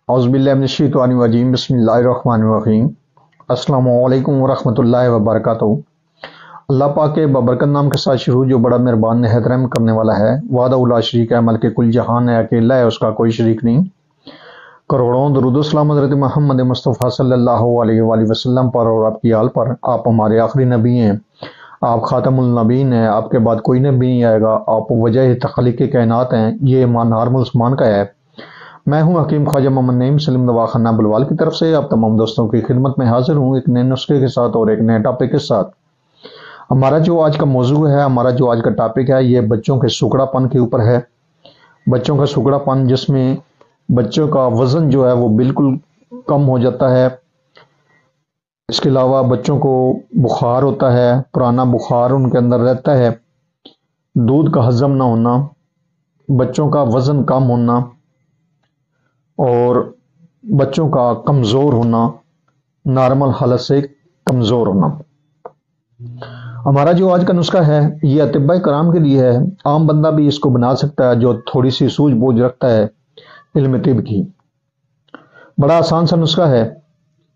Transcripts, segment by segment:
औज़ुबिल्लाहि बिस्मिल्लाहिर्रहमानिर्रहीम। अस्सलामु अलैकुम वरहमतुल्लाहि वबरकातुहू। अल्लाह पाक के बबरकत नाम के साथ शुरू जो बड़ा मेहरबान निहायत रहम करने वाला है। वादा उला शरीक है, मलके कुल जहान है, अकेला है, उसका कोई शरीक नहीं। करोड़ों दरूद सलाम हज़रत मोहम्मद मुस्तफ़ा सल्लल्लाहु अलैहि वसल्लम पर और आपकी आल पर। आप हमारे आखिरी नबी हैं, आप ख़ातमुल नबीन हैं, आपके बाद कोई नबी नहीं आएगा, आप वजह तख़लीक़ कायनात हैं। ये ईमान हर मुसलमान का है। मैं हूं हकीम ख्वाजा मोहम्मद नईम सलीम दवाखाना बुलवाल की तरफ से आप तमाम दोस्तों की खिदमत में हाजिर हूं एक नए नुस्खे के साथ और एक नए टॉपिक के साथ। हमारा जो आज का मौजू है, हमारा जो आज का टॉपिक है, ये बच्चों के सुकड़ापन के ऊपर है। बच्चों का सुकड़ापन, जिसमें बच्चों का वजन जो है वो बिल्कुल कम हो जाता है। इसके अलावा बच्चों को बुखार होता है, पुराना बुखार उनके अंदर रहता है, दूध का हजम ना होना, बच्चों का वजन कम होना और बच्चों का कमज़ोर होना, नॉर्मल हालत से कमज़ोर होना। हमारा जो आज का नुस्खा है ये अतिब्बा कराम के लिए है। आम बंदा भी इसको बना सकता है जो थोड़ी सी सूझबूझ रखता है इल्म तिब की। बड़ा आसान सा नुस्खा है,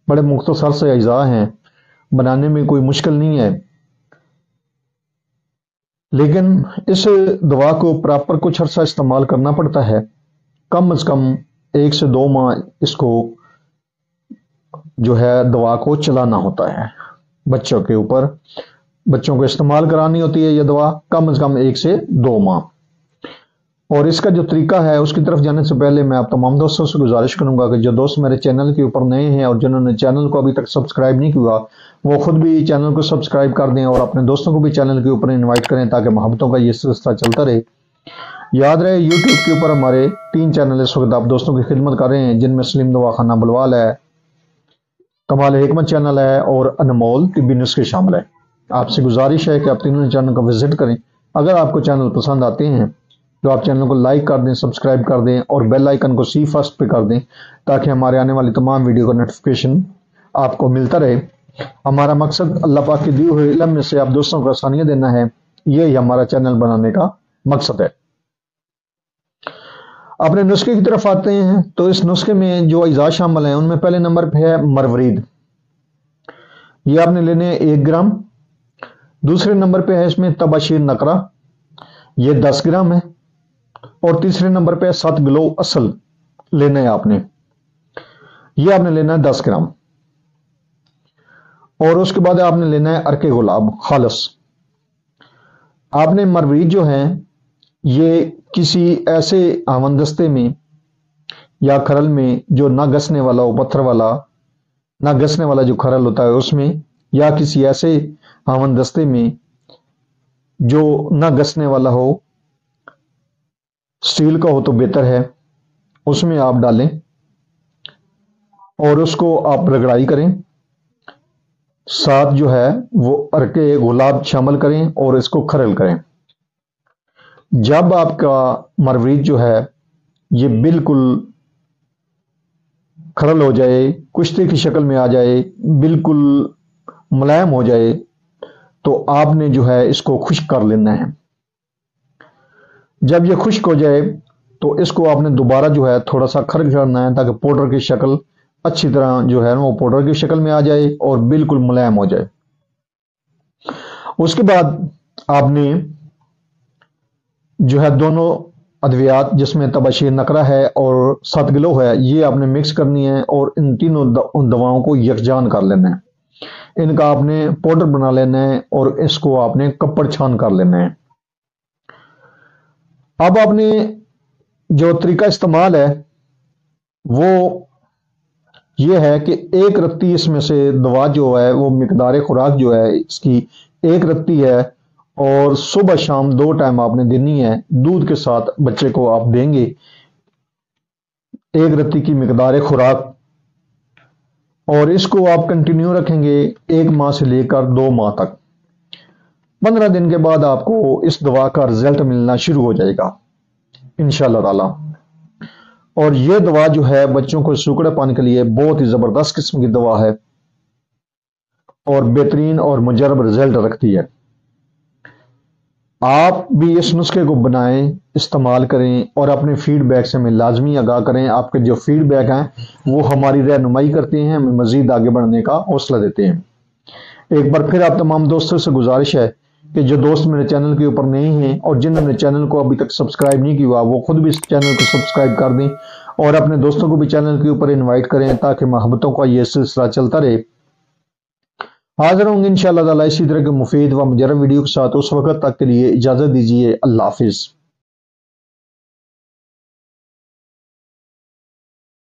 बड़े मुख्तसर से अज्जा हैं, बनाने में कोई मुश्किल नहीं है। लेकिन इस दवा को प्रॉपर कुछ अर्सा इस्तेमाल करना पड़ता है। कम से कम 1 से 2 माह इसको जो है दवा को चलाना होता है बच्चों के ऊपर। बच्चों को इस्तेमाल करानी होती है यह दवा कम से कम 1 से 2 माह। और इसका जो तरीका है उसकी तरफ जाने से पहले मैं आप तमाम दोस्तों से गुजारिश करूंगा कि जो दोस्त मेरे चैनल के ऊपर नए हैं और जिन्होंने चैनल को अभी तक सब्सक्राइब नहीं किया, वो खुद भी चैनल को सब्सक्राइब कर दें और अपने दोस्तों को भी चैनल के ऊपर इन्वाइट करें ताकि मोहब्बतों का ये सिलसिला चलता रहे। याद रहे, यूट्यूब के ऊपर हमारे 3 चैनल इस वक्त आप दोस्तों की खिदमत कर रहे हैं, जिनमें सलीम दवाखाना बुलवाल है, कमाल हिकमत चैनल है और अनमोल तिब्बी नुस्खे शामिल है। आपसे गुजारिश है कि आप तीनों चैनल को विजिट करें। अगर आपको चैनल पसंद आते हैं तो आप चैनल को लाइक कर दें, सब्सक्राइब कर दें और बेल आइकन को सी फर्स्ट पे कर दें ताकि हमारे आने वाली तमाम वीडियो का नोटिफिकेशन आपको मिलता रहे। हमारा मकसद अल्लाह पाक के दिए हुए इल्म में से आप दोस्तों को आसानियां देना है, यही हमारा चैनल बनाने का मकसद है। अपने नुस्खे की तरफ आते हैं तो इस नुस्खे में जो अज्जा शामिल हैं उनमें पहले नंबर पे है मरवरीद। ये आपने लेने 1 ग्राम। दूसरे नंबर पे है इसमें तबाशीर नकरा, ये 10 ग्राम है। और तीसरे नंबर पे 7 किलो असल लेना है आपने, ये आपने लेना है 10 ग्राम। और उसके बाद आपने लेना है अर्के गुलाब खालस। आपने मरवरीद जो है ये किसी ऐसे आमंदस्ते में या खरल में जो ना घसने वाला हो, पत्थर वाला ना घसने वाला जो खरल होता है उसमें, या किसी ऐसे आमंदस्ते में जो ना घसने वाला हो, स्टील का हो तो बेहतर है, उसमें आप डालें और उसको आप रगड़ाई करें। साथ जो है वो अर्के गुलाब शामिल करें और इसको खरल करें। जब आपका मरवरीद जो है ये बिल्कुल खरल हो जाए, कुश्ते की शक्ल में आ जाए, बिल्कुल मुलायम हो जाए, तो आपने जो है इसको खुश्क कर लेना है। जब ये खुश्क हो जाए तो इसको आपने दोबारा जो है थोड़ा सा खर्च करना है ताकि पाउडर की शक्ल अच्छी तरह जो है वो पाउडर की शक्ल में आ जाए और बिल्कुल मुलायम हो जाए। उसके बाद आपने जो है दोनों अद्वियात, जिसमें तबाशीर नकरा है और 7 किलो है, ये आपने मिक्स करनी है और इन तीनों दवाओं को यकजान कर लेना है। इनका आपने पाउडर बना लेना है और इसको आपने कपड़ छान कर लेना है। अब आपने जो तरीका इस्तेमाल है वो ये है कि 1 रत्ती इसमें से दवा जो है वो मिकदार खुराक जो है इसकी 1 रत्ती है और सुबह शाम 2 टाइम आपने देनी है। दूध के साथ बच्चे को आप देंगे 1 रत्ती की मिकदार खुराक और इसको आप कंटिन्यू रखेंगे 1 माह से लेकर 2 माह तक। 15 दिन के बाद आपको इस दवा का रिजल्ट मिलना शुरू हो जाएगा इंशाअल्लाह ताला। और यह दवा जो है बच्चों को सूखड़ेपन के लिए बहुत ही जबरदस्त किस्म की दवा है और बेहतरीन और मुजरब रिजल्ट रखती है। آپ بھی اس نسخے کو بنائیں، استعمال کریں اور اپنے فیڈ بیک سے ہمیں لازمی آگاہ کریں۔ آپ کے جو فیڈ بیک ہیں وہ ہماری رہنمائی کرتے ہیں، ہمیں مزید آگے بڑھنے کا حوصلہ دیتے ہیں۔ ایک بار پھر آپ تمام دوستوں سے گزارش ہے کہ جو دوست میرے چینل کے اوپر نہیں ہیں اور جنہوں نے چینل کو ابھی تک سبسکرائب نہیں کیا وہ خود بھی اس چینل کو سبسکرائب کر دیں اور اپنے دوستوں کو بھی چینل کے اوپر انوائٹ کریں تاکہ محبتوں کا یہ سلسلہ چلتا رہے۔ حاضر ہوں گے انشاءاللہ تعالی اسی طرح کے مفید و مجرب ویڈیو کے ساتھ، اس وقت تک کے لیے اجازت دیجیے۔ اللہ حافظ۔